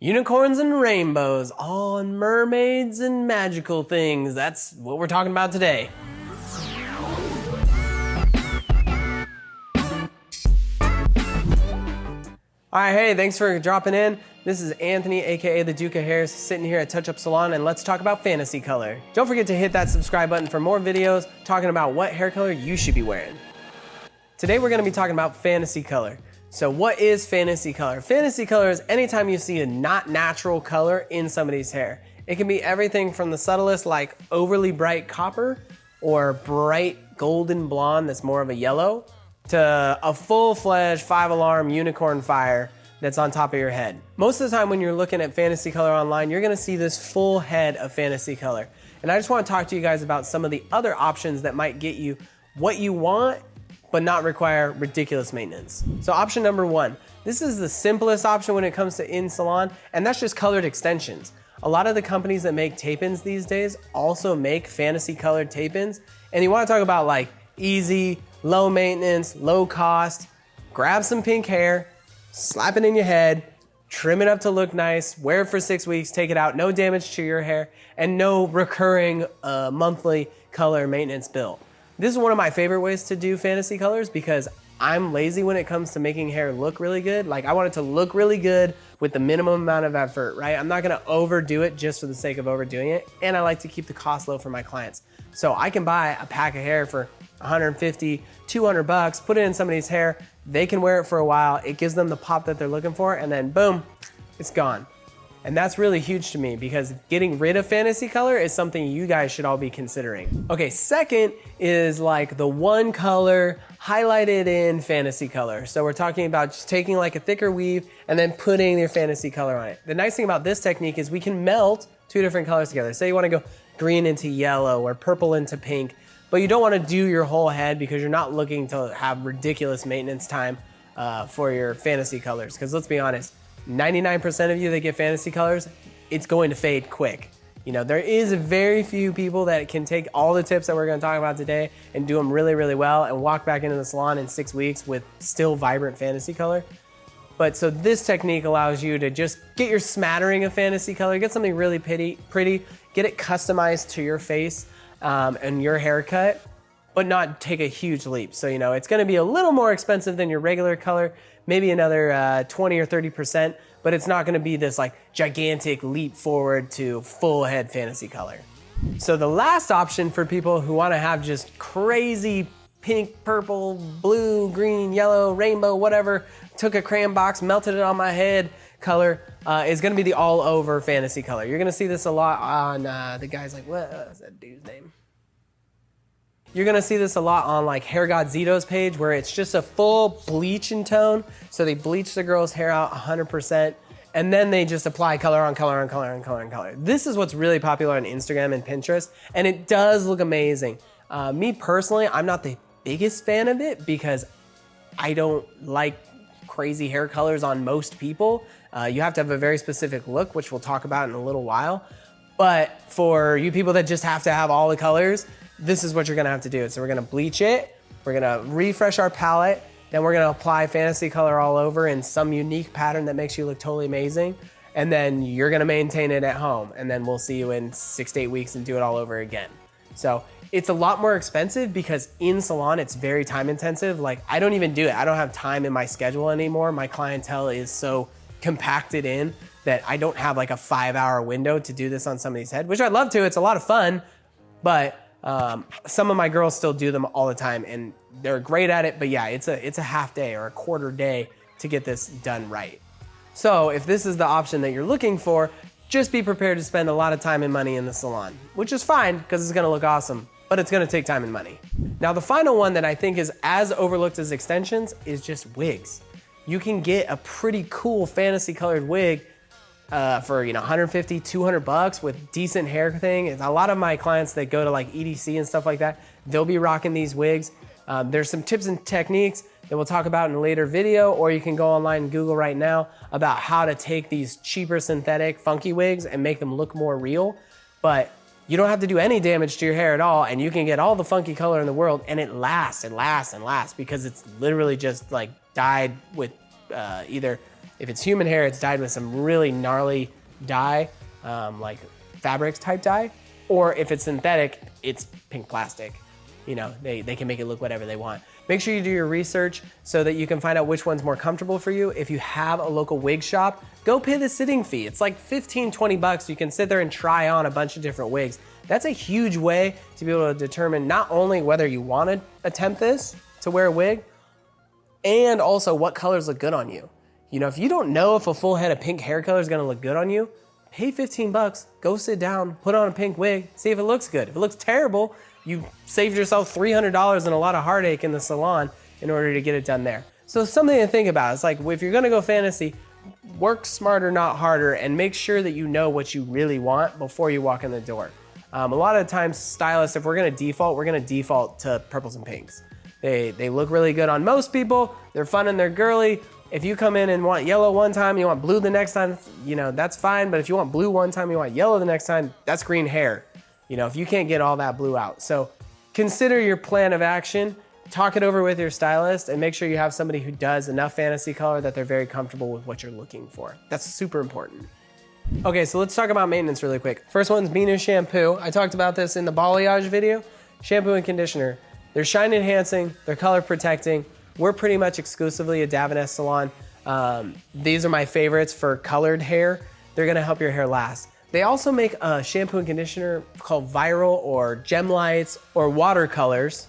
Unicorns and rainbows, all in mermaids and magical things. That's what we're talking about today. All right, hey, thanks for dropping in. This is Anthony, AKA the Duke of Hairs, sitting here at TouchUps Salon, and let's talk about fantasy color. Don't forget to hit that subscribe button for more videos talking about what hair color you should be wearing. Today we're gonna be talking about fantasy color. So what is fantasy color? Fantasy color is anytime you see a not natural color in somebody's hair. It can be everything from the subtlest, like overly bright copper or bright golden blonde that's more of a yellow, to a full-fledged 5-alarm unicorn fire that's on top of your head. Most of the time when you're looking at fantasy color online, you're gonna see this full head of fantasy color. And I just wanna talk to you guys about some of the other options that might get you what you want but not require ridiculous maintenance. So option number one, this is the simplest option when it comes to in salon, and that's just colored extensions. A lot of the companies that make tape-ins these days also make fantasy colored tape-ins, and you wanna talk about like easy, low maintenance, low cost, grab some pink hair, slap it in your head, trim it up to look nice, wear it for 6 weeks, take it out, no damage to your hair, and no recurring monthly color maintenance bill. This is one of my favorite ways to do fantasy colors because I'm lazy when it comes to making hair look really good. Like I want it to look really good with the minimum amount of effort, right? I'm not gonna overdo it just for the sake of overdoing it. And I like to keep the cost low for my clients. So I can buy a pack of hair for 150, 200 bucks, put it in somebody's hair. They can wear it for a while. It gives them the pop that they're looking for, and then boom, it's gone. And that's really huge to me because getting rid of fantasy color is something you guys should all be considering. Okay, second is like the one color highlighted in fantasy color. So we're talking about just taking like a thicker weave and then putting your fantasy color on it. The nice thing about this technique is we can melt two different colors together. Say you wanna go green into yellow or purple into pink, but you don't wanna do your whole head because you're not looking to have ridiculous maintenance time for your fantasy colors. Because let's be honest, 99% of you that get fantasy colors, it's going to fade quick. You know, there is very few people that can take all the tips that we're gonna talk about today and do them really, really well and walk back into the salon in 6 weeks with still vibrant fantasy color. But so this technique allows you to just get your smattering of fantasy color, get something really pretty, get it customized to your face and your haircut, but not take a huge leap. So, you know, it's gonna be a little more expensive than your regular color, maybe another 20 or 30%, but it's not gonna be this like gigantic leap forward to full head fantasy color. So the last option for people who wanna have just crazy pink, purple, blue, green, yellow, rainbow, whatever, took a crayon box, melted it on my head color, is gonna be the all over fantasy color. You're gonna see this a lot on the guys like, what's that dude's name? You're gonna see this a lot on like Hair God Zito's page where it's just a full bleach in tone. So they bleach the girl's hair out 100% and then they just apply color on color on color on color on color. This is what's really popular on Instagram and Pinterest, and it does look amazing. Me personally, I'm not the biggest fan of it because I don't like crazy hair colors on most people. You have to have a very specific look, which we'll talk about in a little while. But for you people that just have to have all the colors, this is what you're gonna have to do. So we're gonna bleach it, we're gonna refresh our palette, then we're gonna apply fantasy color all over in some unique pattern that makes you look totally amazing, and then you're gonna maintain it at home, and then we'll see you in 6 to 8 weeks and do it all over again. So it's a lot more expensive because in salon, it's very time intensive. Like I don't even do it. I don't have time in my schedule anymore. My clientele is so compacted in that I don't have like a 5-hour window to do this on somebody's head, which I'd love to. It's a lot of fun, but some of my girls still do them all the time and they're great at it, but yeah, it's a half day or a quarter day to get this done right. So if this is the option that you're looking for, just be prepared to spend a lot of time and money in the salon, which is fine because it's gonna look awesome, but it's gonna take time and money. Now the final one that I think is as overlooked as extensions is just wigs. You can get a pretty cool fantasy colored wig for 150, 200 bucks with decent hair thing. It's a lot of my clients that go to like EDC and stuff like that, they'll be rocking these wigs. There's some tips and techniques that we'll talk about in a later video, or you can go online and Google right now about how to take these cheaper synthetic funky wigs and make them look more real. But you don't have to do any damage to your hair at all, and you can get all the funky color in the world, and it lasts and lasts and lasts because it's literally just like dyed with either If it's human hair, it's dyed with some really gnarly dye, like fabrics type dye. Or if it's synthetic, it's pink plastic. You know, they can make it look whatever they want. Make sure you do your research so that you can find out which one's more comfortable for you. If you have a local wig shop, go pay the sitting fee. It's like 15, 20 bucks. You can sit there and try on a bunch of different wigs. That's a huge way to be able to determine not only whether you want to attempt this, to wear a wig, and also what colors look good on you. You know, if you don't know if a full head of pink hair color is gonna look good on you, pay 15 bucks, go sit down, put on a pink wig, see if it looks good. If it looks terrible, you saved yourself $300 and a lot of heartache in the salon in order to get it done there. So something to think about. It's like, if you're gonna go fantasy, work smarter, not harder, and make sure that you know what you really want before you walk in the door. A lot of times, stylists, if we're gonna default to purples and pinks. They look really good on most people, they're fun and they're girly. If you come in and want yellow one time, you want blue the next time, you know, that's fine. But if you want blue one time, you want yellow the next time, that's green hair. You know, if you can't get all that blue out. So consider your plan of action, talk it over with your stylist, and make sure you have somebody who does enough fantasy color that they're very comfortable with what you're looking for. That's super important. Okay, so let's talk about maintenance really quick. First one's Minu shampoo. I talked about this in the balayage video. Shampoo and conditioner. They're shine enhancing, they're color protecting. We're pretty much exclusively a Davines salon. These are my favorites for colored hair. They're gonna help your hair last. They also make a shampoo and conditioner called Viral or Gem Lights or Watercolors.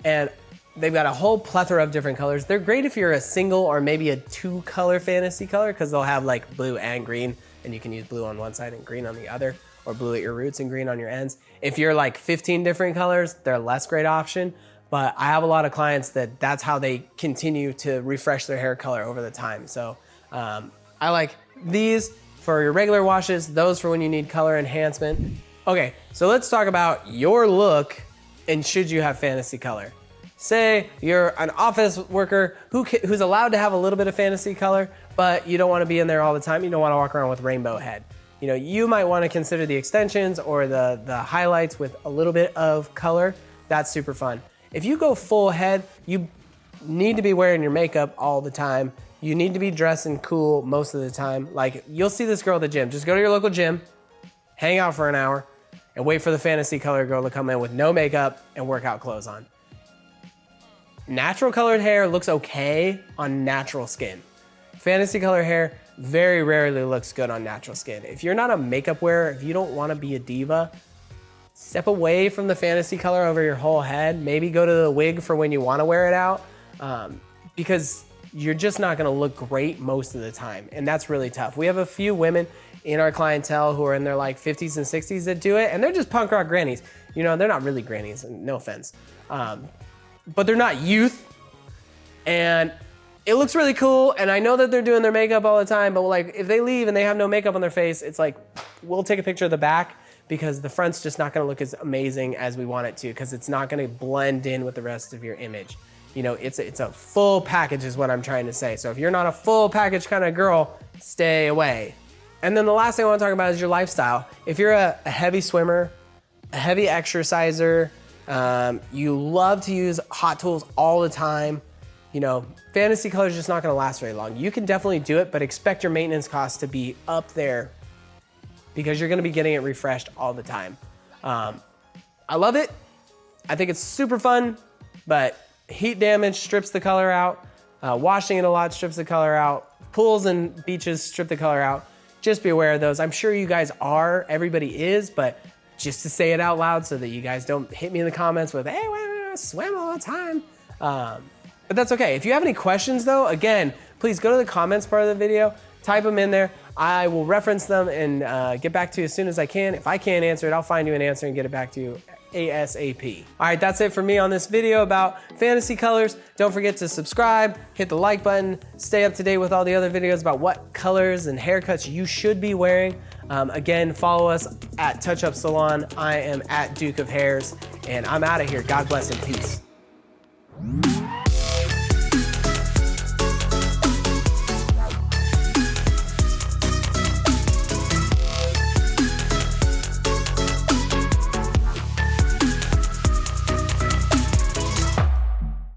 And they've got a whole plethora of different colors. They're great if you're a single or maybe a 2-color fantasy color, because they'll have like blue and green, and you can use blue on one side and green on the other, or blue at your roots and green on your ends. If you're like 15 different colors, they're a less great option. But I have a lot of clients that's how they continue to refresh their hair color over the time. So I like these for your regular washes, those for when you need color enhancement. Okay, so let's talk about your look and should you have fantasy color. Say you're an office worker who's allowed to have a little bit of fantasy color, but you don't want to be in there all the time. You don't want to walk around with rainbow head. You know, you might want to consider the extensions or the highlights with a little bit of color. That's super fun. If you go full head, you need to be wearing your makeup all the time. You need to be dressing cool most of the time. Like, you'll see this girl at the gym. Just go to your local gym, hang out for an hour, and wait for the fantasy color girl to come in with no makeup and workout clothes on. Natural colored hair looks okay on natural skin. Fantasy color hair very rarely looks good on natural skin. If you're not a makeup wearer, if you don't want to be a diva, step away from the fantasy color over your whole head. Maybe go to the wig for when you want to wear it out, because you're just not going to look great most of the time. And that's really tough. We have a few women in our clientele who are in their like 50s and 60s that do it, and they're just punk rock grannies. You know, they're not really grannies, no offense. But they're not youth, and it looks really cool. And I know that they're doing their makeup all the time, but like if they leave and they have no makeup on their face, it's like, we'll take a picture of the back, because the front's just not gonna look as amazing as we want it to, because it's not gonna blend in with the rest of your image. You know, it's a full package is what I'm trying to say. So if you're not a full package kind of girl, stay away. And then the last thing I wanna talk about is your lifestyle. If you're a heavy swimmer, a heavy exerciser, you love to use hot tools all the time, you know, fantasy color is just not gonna last very long. You can definitely do it, but expect your maintenance costs to be up there, because you're gonna be getting it refreshed all the time. I love it. I think it's super fun, but heat damage strips the color out. Washing it a lot strips the color out. Pools and beaches strip the color out. Just be aware of those. I'm sure you guys are, everybody is, but just to say it out loud so that you guys don't hit me in the comments with, hey, I swim all the time. But that's okay. If you have any questions though, again, please go to the comments part of the video, type them in there. I will reference them and get back to you as soon as I can. If I can't answer it, I'll find you an answer and get it back to you ASAP. All right, that's it for me on this video about fantasy colors. Don't forget to subscribe, hit the like button, stay up to date with all the other videos about what colors and haircuts you should be wearing. Again, follow us at TouchUps Salon. I am at Duke of Hairs, and I'm out of here. God bless and peace.